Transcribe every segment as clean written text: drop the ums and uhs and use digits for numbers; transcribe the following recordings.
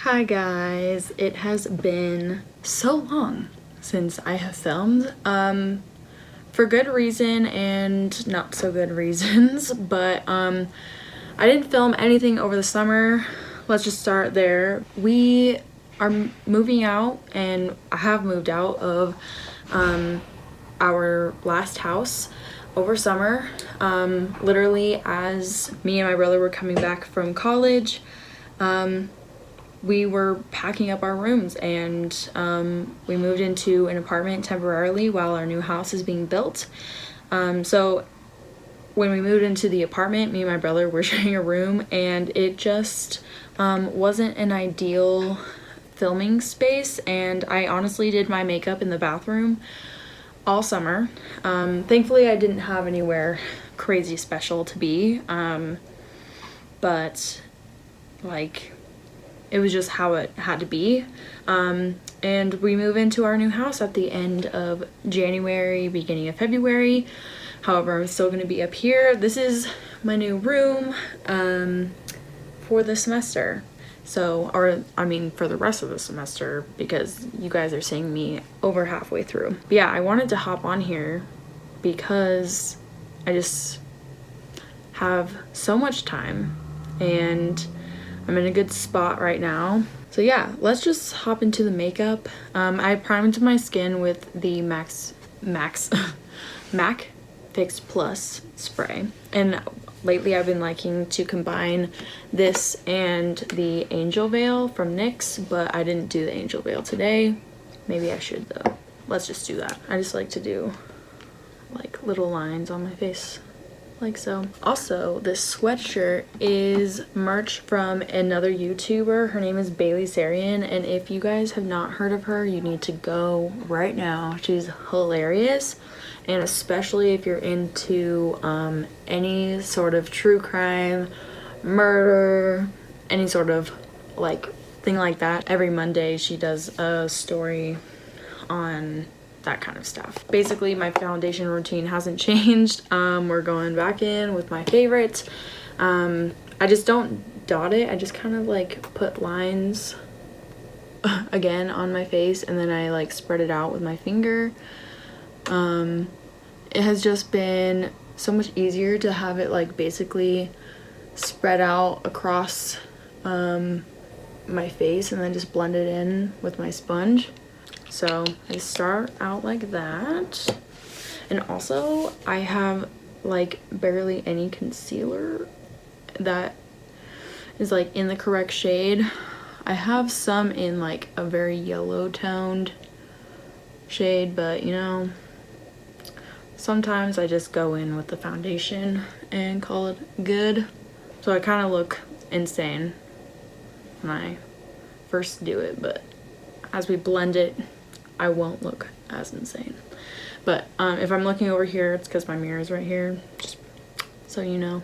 Hi guys, it has been so long since I have filmed, for good reason and not so good reasons, but I didn't film anything over the summer. Let's just start there. We are moving out, and I have moved out of our last house over summer. Literally as me and my brother were coming back from college, we were packing up our rooms, and we moved into an apartment temporarily while our new house is being built. So when we moved into the apartment, me and my brother were sharing a room, and it just wasn't an ideal filming space, and I honestly did my makeup in the bathroom all summer. Thankfully I didn't have anywhere crazy special to be, but like it was just how it had to be. And we move into our new house at the end of January, beginning of February. However, I'm still going to be up here. This is my new room for the semester. So, or I mean for the rest of the semester, because you guys are seeing me over halfway through. But yeah, I wanted to hop on here because I just have so much time and I'm in a good spot right now. So yeah, let's just hop into the makeup. I primed my skin with the MAC Fix Plus spray, and lately I've been liking to combine this and the Angel Veil from NYX, but I didn't do the Angel Veil today. Maybe I should though. Let's just do that. I just like to do like little lines on my face like so. Also, this sweatshirt is merch from another YouTuber. Her name is Bailey Sarian, and if you guys have not heard of her, you need to go right now. She's hilarious, and especially if you're into any sort of true crime, murder, any sort of like thing like that. Every Monday she does a story on that kind of stuff. Basically, my foundation routine hasn't changed. We're going back in with my favorites. I just don't dot it. I just kind of like put lines again on my face, and then I like spread it out with my finger. It has just been so much easier to have it like basically spread out across my face and then just blend it in with my sponge. So I start out like that. And also I have like barely any concealer that is like in the correct shade. I have some in like a very yellow toned shade, but you know, sometimes I just go in with the foundation and call it good. So I kind of look insane when I first do it, but as we blend it, I won't look as insane. But if I'm looking over here, it's because my mirror is right here, just so you know.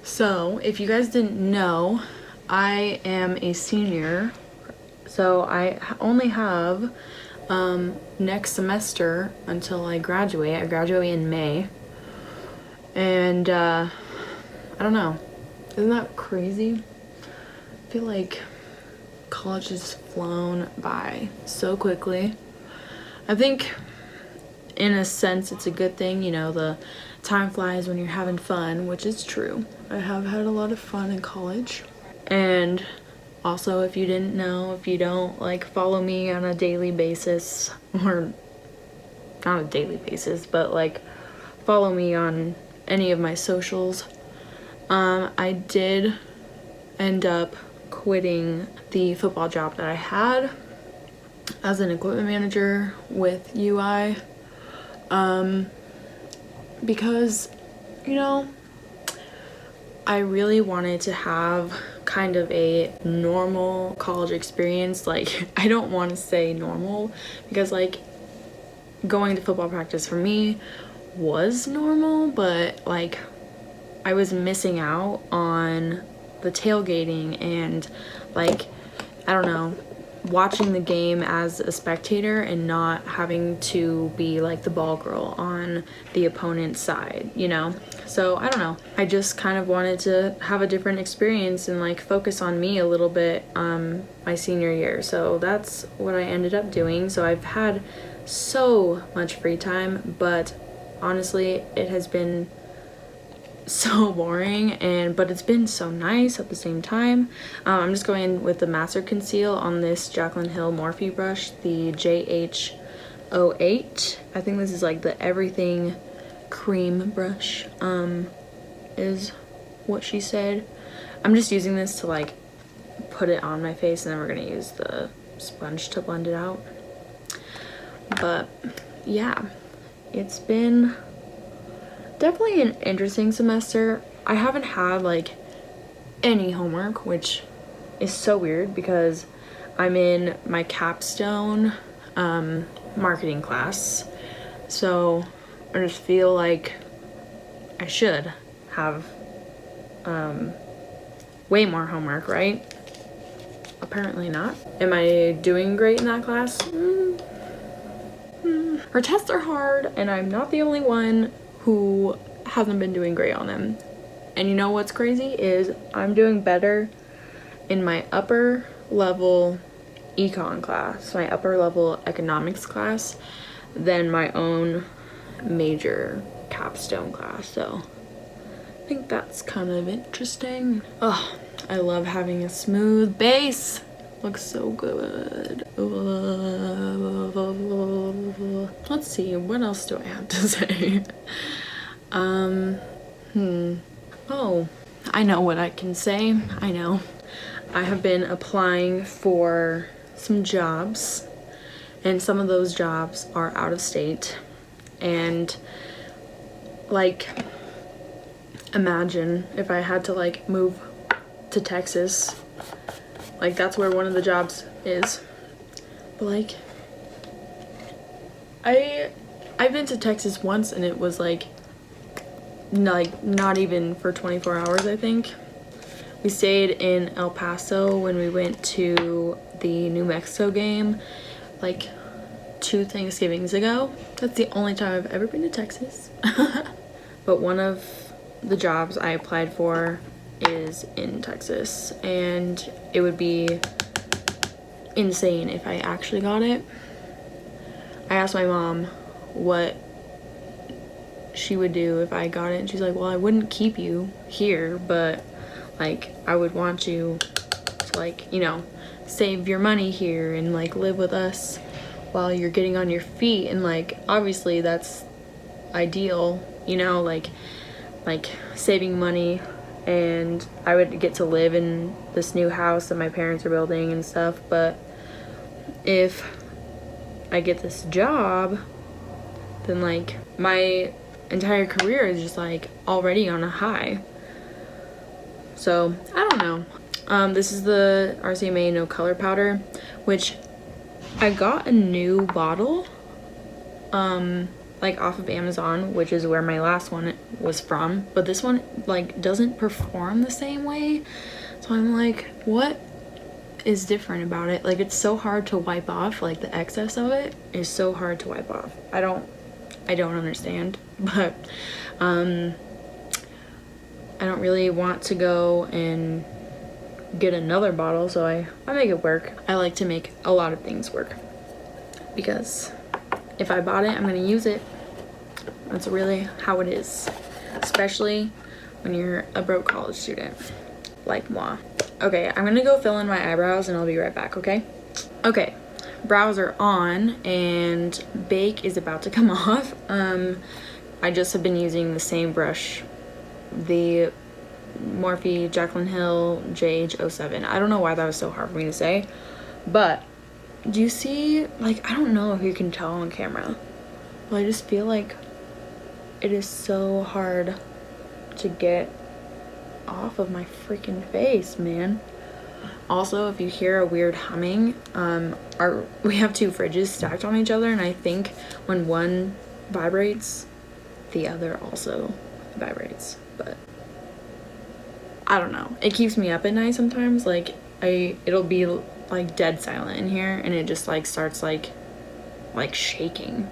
So if you guys didn't know, I am a senior, so I only have next semester until I graduate. I graduate in May, and I don't know. Isn't that crazy? I feel like college has flown by so quickly. I think in a sense it's a good thing, you know, the time flies when you're having fun, which is true. I have had a lot of fun in college. And also, if you didn't know, if you don't like follow me on a daily basis, or not a daily basis, but like follow me on any of my socials, I did end up quitting the football job that I had as an equipment manager with UI, because, you know, I really wanted to have kind of a normal college experience. Like, I don't want to say normal because like going to football practice for me was normal, but like I was missing out on the tailgating and like, I don't know, watching the game as a spectator and not having to be like the ball girl on the opponent's side, you know? So I don't know, I just kind of wanted to have a different experience and like focus on me a little bit my senior year. So that's what I ended up doing. So I've had so much free time, but honestly it has been so boring, but it's been so nice at the same time. I'm just going in with the Master Conceal on this Jaclyn Hill Morphe brush, the JH08. I think this is like the everything cream brush, is what she said. I'm just using this to like put it on my face, and then we're gonna use the sponge to blend it out. But yeah, it's been definitely an interesting semester. I haven't had like any homework, which is so weird because I'm in my capstone marketing class. So I just feel like I should have way more homework, right? Apparently not. Am I doing great in that class? Her tests are hard, and I'm not the only one who hasn't been doing great on them. And you know what's crazy is I'm doing better in my upper level econ class, my upper level economics class, than my own major capstone class. So I think that's kind of interesting. Oh, I love having a smooth base. Looks so good. Let's see, what else do I have to say? Oh, I know what I can say. I know. I have been applying for some jobs, and some of those jobs are out of state. And like, imagine if I had to like move to Texas. Like, that's where one of the jobs is. But like, I've been to Texas once, and it was like not even for 24 hours, I think. We stayed in El Paso when we went to the New Mexico game like 2 Thanksgivings ago. That's the only time I've ever been to Texas. But one of the jobs I applied for is in Texas, and it would be insane if I actually got it. I asked my mom what she would do if I got it, and she's like, well, I wouldn't keep you here, but like I would want you to like, you know, save your money here and like live with us while you're getting on your feet. And like obviously that's ideal, you know, like saving money, and I would get to live in this new house that my parents are building and stuff. But if I get this job, then like my entire career is just like already on a high. So I don't know. This is the RCMA No Color Powder, which I got a new bottle like off of Amazon, which is where my last one was from, but this one like doesn't perform the same way. So I'm like, what is different about it? Like, it's so hard to wipe off. Like, the excess of it is so hard to wipe off. I don't understand. But I don't really want to go and get another bottle, so I make it work. I like to make a lot of things work, because if I bought it, I'm gonna use it. That's really how it is, especially when you're a broke college student like moi. Okay, I'm gonna go fill in my eyebrows and I'll be right back, okay? Okay, brows are on and bake is about to come off. I just have been using the same brush, the Morphe Jaclyn Hill JH07. I don't know why that was so hard for me to say, but do you see, like, I don't know if you can tell on camera, but I just feel like it is so hard to get off of my freaking face, man. Also, if you hear a weird humming, we have 2 fridges stacked on each other, and I think when one vibrates, the other also vibrates. But I don't know, it keeps me up at night sometimes. Like, it'll be like dead silent in here, and it just like starts like shaking.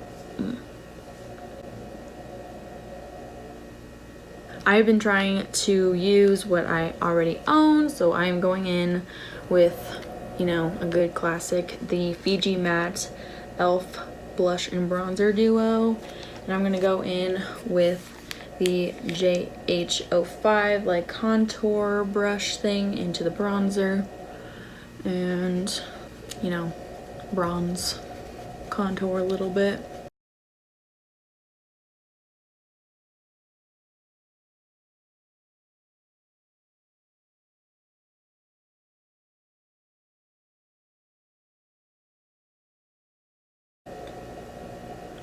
I've been trying to use what I already own, so I'm going in with, you know, a good classic, the Fiji Matte e.l.f. blush and bronzer duo, and I'm gonna go in with the JH05 like contour brush thing into the bronzer, and, you know, bronze contour a little bit.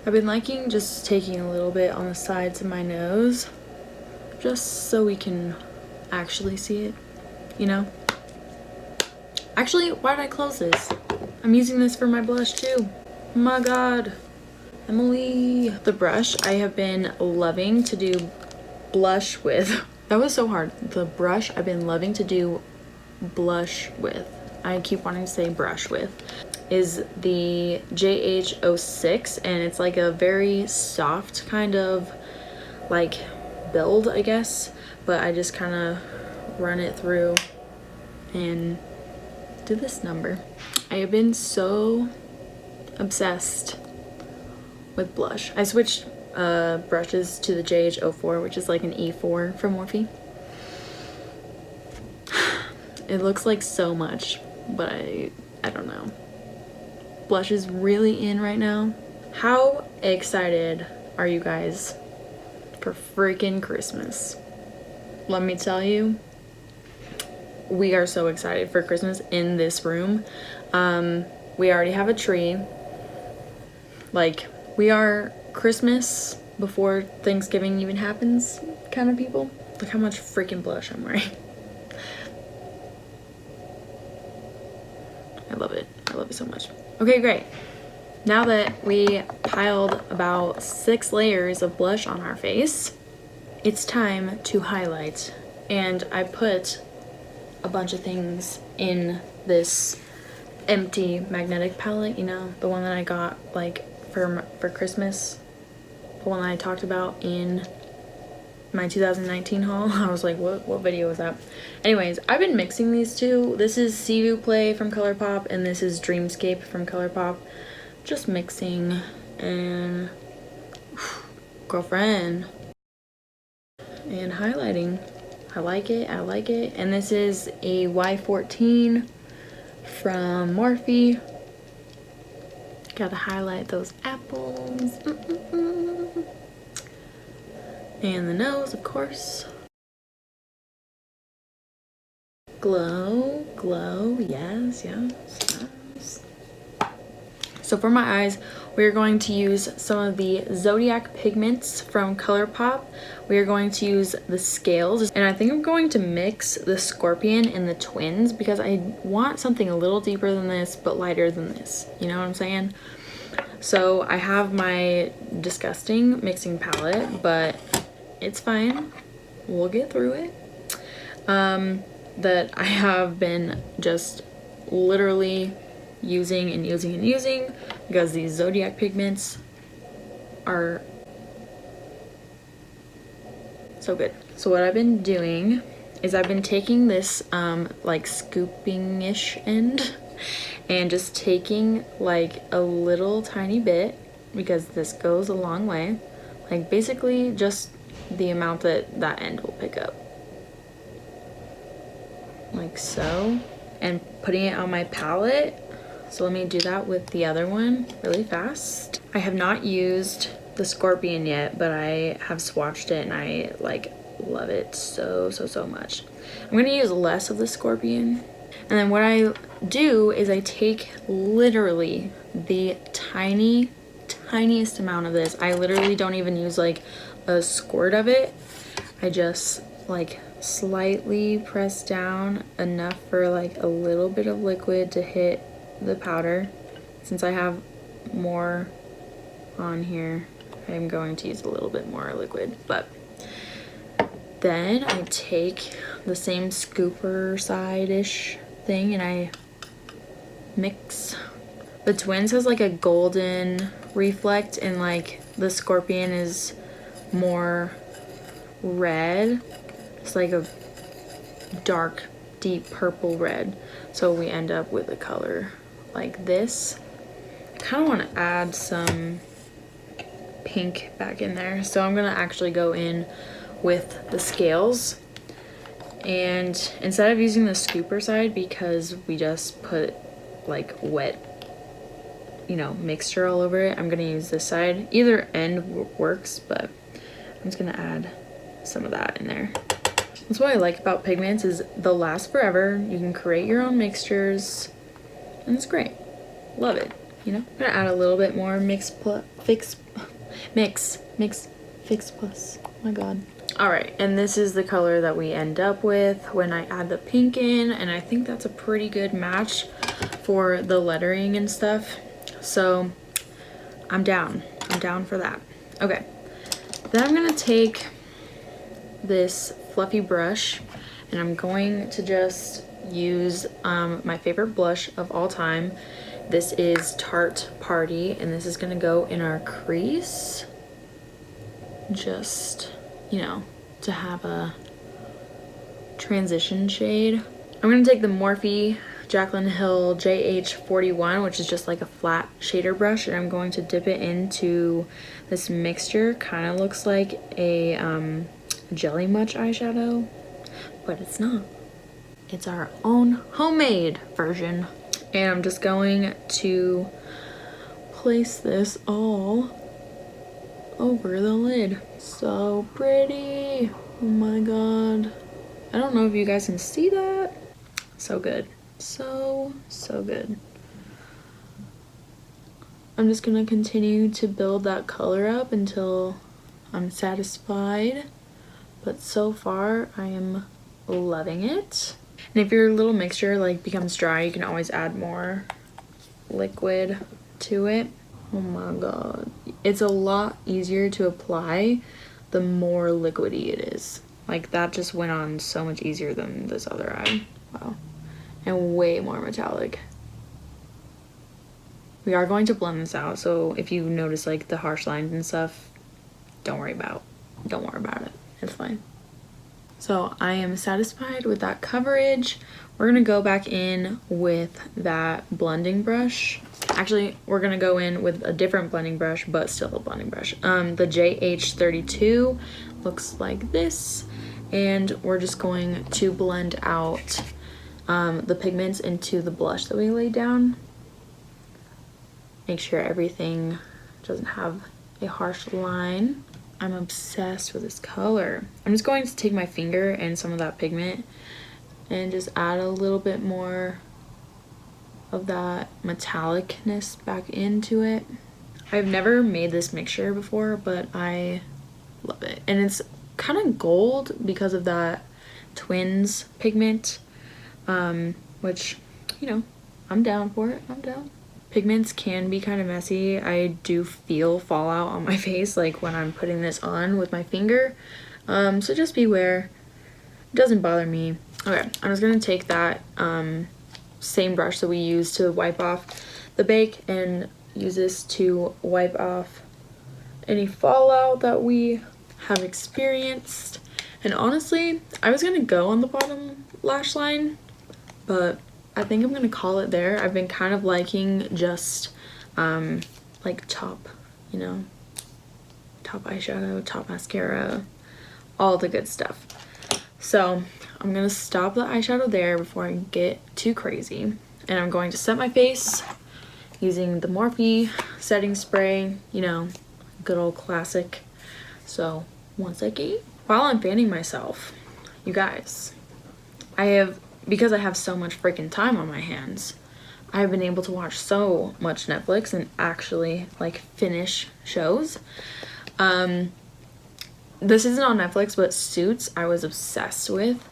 I've been liking just taking a little bit on the sides of my nose, just so we can actually see it, you know? Actually, why did I close this? I'm using this for my blush too. Oh my god. Emily. The brush I have been loving to do blush with. That was so hard. The brush I've been loving to do blush with, I keep wanting to say brush with, is the JH06, and it's like a very soft kind of like build, I guess, but I just kind of run it through and do this number. I have been so obsessed with blush. I switched brushes to the JH04, which is like an E4 from Morphe. It looks like so much, but I don't know. Blush is really in right now. How excited are you guys for freaking Christmas? Let me tell you, we are so excited for Christmas in this room. We already have a tree. Like, we are Christmas before Thanksgiving even happens kind of people. Look how much freaking blush I'm wearing. I love it. I love it so much. Okay, great. Now that we piled about 6 layers of blush on our face, it's time to highlight. And I put a bunch of things in this empty magnetic palette, you know, the one that I got like for Christmas, the one that I talked about in my 2019 haul. I was like, what video was that? Anyways, I've been mixing these two. This is Vous Play from Colourpop, and this is Dreamscape from Colourpop. Just mixing and girlfriend and highlighting. I like it. I like it. And this is a Y14 from Morphe. Gotta highlight those apples. And the nose, of course. Glow, glow, yes, yes, yes. So for my eyes, we're going to use some of the Zodiac Pigments from Colourpop. We are going to use the scales, and I think I'm going to mix the Scorpion and the Twins because I want something a little deeper than this, but lighter than this. You know what I'm saying? So I have my disgusting mixing palette, but it's fine. We'll get through it. That I have been just literally using and using and using because these Zodiac Pigments are so good. So what I've been doing is I've been taking this like scooping-ish end and just taking like a little tiny bit, because this goes a long way, like basically just the amount that that end will pick up, like so, and putting it on my palette. So let me do that with the other one really fast. I have not used the Scorpion yet, but I have swatched it and I like love it so much. I'm gonna use less of the Scorpion, and then what I do is I take literally the tiniest amount of this. I literally don't even use like a squirt of it. I just like slightly press down enough for like a little bit of liquid to hit the powder. Since I have more on here, I'm going to use a little bit more liquid. But then I take the same scooper side-ish thing and I mix. The Twins has like a golden reflect, and like the Scorpion is more red. It's like a dark, deep purple red. So we end up with a color like this. I kind of want to add some pink back in there. So I'm going to actually go in with the scales. And instead of using the scooper side, because we just put like wet, you know, mixture all over it, I'm gonna use this side. Either end works, but I'm just gonna add some of that in there. That's what I like about pigments, is they'll last forever. You can create your own mixtures, and it's great. Love it, you know? I'm gonna add a little bit more Fix Plus. Oh my god. All right, and this is the color that we end up with when I add the pink in, and I think that's a pretty good match for the lettering and stuff. So I'm down for that. Okay, then I'm gonna take this fluffy brush, and I'm going to just use my favorite blush of all time. This is Tarte Party, and this is gonna go in our crease, just, you know, to have a transition shade. I'm gonna take the Morphe Jaclyn Hill JH41, which is just like a flat shader brush, and I'm going to dip it into this mixture. Kind of looks like a Jelly Much eyeshadow, but it's not. It's our own homemade version. And I'm just going to place this all over the lid. So pretty. Oh my god. I don't know if you guys can see that. So good. So good. I'm just gonna continue to build that color up until I'm satisfied. But so far, I am loving it. And if your little mixture like becomes dry, you can always add more liquid to it. Oh my god. It's a lot easier to apply the more liquidy it is. Like that just went on so much easier than this other eye. Wow. And way more metallic. We are going to blend this out, so if you notice like the harsh lines and stuff, don't worry about it. It's fine. So I am satisfied with that coverage. We're gonna go back in with that blending brush. Actually, we're gonna go in with a different blending brush, but still a blending brush. The JH32 looks like this, and we're just going to blend out the pigments into the blush that we laid down. Make sure everything doesn't have a harsh line. I'm obsessed with this color. I'm just going to take my finger and some of that pigment and just add a little bit more of that metallicness back into it. I've never made this mixture before, but I love it. And it's kind of gold because of that Twins pigment, which, you know, I'm down for it. I'm down. Pigments can be kind of messy. I do feel fallout on my face like when I'm putting this on with my finger. So just beware. It doesn't bother me. Okay, I'm just gonna take that same brush that we used to wipe off the bake and use this to wipe off any fallout that we have experienced. And honestly, I was gonna go on the bottom lash line, but I think I'm gonna call it there. I've been kind of liking just like top, you know, top eyeshadow, top mascara, all the good stuff. So I'm gonna stop the eyeshadow there before I get too crazy. And I'm going to set my face using the Morphe setting spray, you know, good old classic. So one second. While I'm fanning myself, you guys, because I have so much freaking time on my hands, I've been able to watch so much Netflix and actually like finish shows. This isn't on Netflix, but Suits I was obsessed with.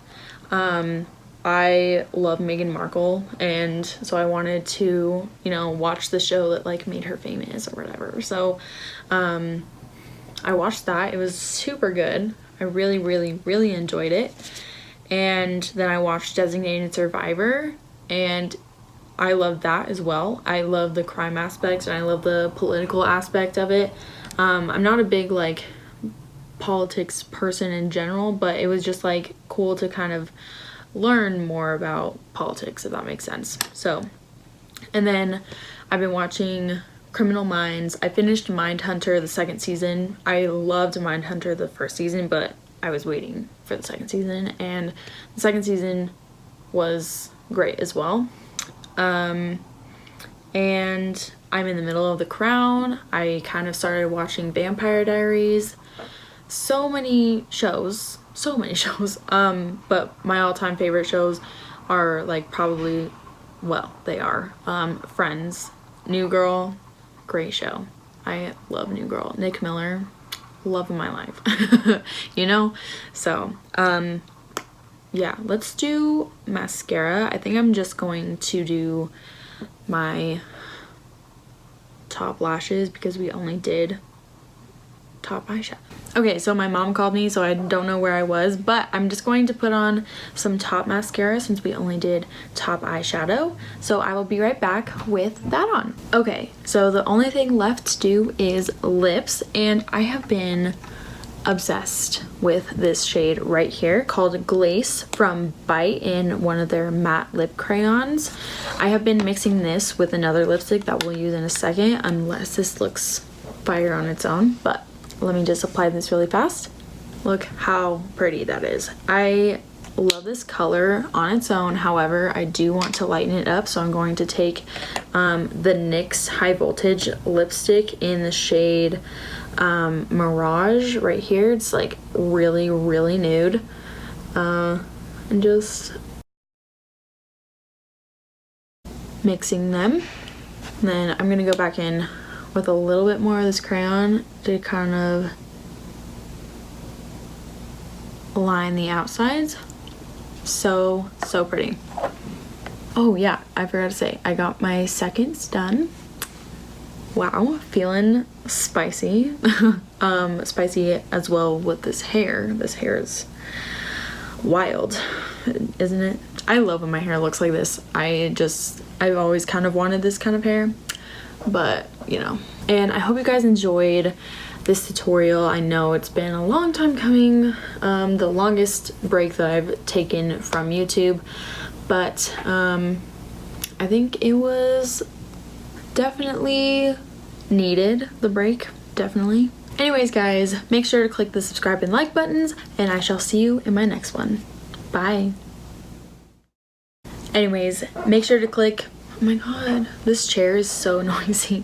I love Meghan Markle, and so I wanted to, you know, watch the show that like made her famous or whatever. So I watched that. It was super good. I really enjoyed it. And then I watched Designated Survivor, and I love that as well. I love the crime aspects and I love the political aspect of it. I'm not a big like politics person in general, but it was just like cool to kind of learn more about politics, if that makes sense. So, and then I've been watching Criminal Minds. I finished Mindhunter the second season. I loved Mindhunter the first season, but I was waiting for the second season, and the second season was great as well. And I'm in the middle of The Crown. I kind of started watching Vampire Diaries. So many shows, but my all-time favorite shows are like probably, well, they are Friends, New Girl, great show. I love New Girl. Nick Miller, love of my life. You know? So yeah, let's do mascara. I think I'm just going to do my top lashes because we only did top eyeshadow. Okay, so my mom called me, so I don't know where I was, but I'm just going to put on some top mascara since we only did top eyeshadow. So I will be right back with that on. Okay, so the only thing left to do is lips, and I have been obsessed with this shade right here called Glace from Bite in one of their matte lip crayons. I have been mixing this with another lipstick that we'll use in a second, unless this looks fire on its own, but let me just apply this really fast. Look how pretty that is. I love this color on its own. However, I do want to lighten it up, so I'm going to take the NYX High Voltage lipstick in the shade Mirage right here. It's like really, really nude. And just mixing them. And then I'm gonna go back in with a little bit more of this crayon to kind of line the outsides. So pretty. Oh yeah, I forgot to say, I got my seconds done. Wow, feeling spicy. Spicy as well with this hair. This hair is wild, isn't it? I love when my hair looks like this. I've always kind of wanted this kind of hair, but you know. And I hope you guys enjoyed this tutorial. I know it's been a long time coming, the longest break that I've taken from YouTube, but I think it was definitely needed, the break, definitely. Anyways guys, make sure to click the subscribe and like buttons, and I shall see you in my next one. Bye. Anyways, make sure to click, oh my god, this chair is so noisy.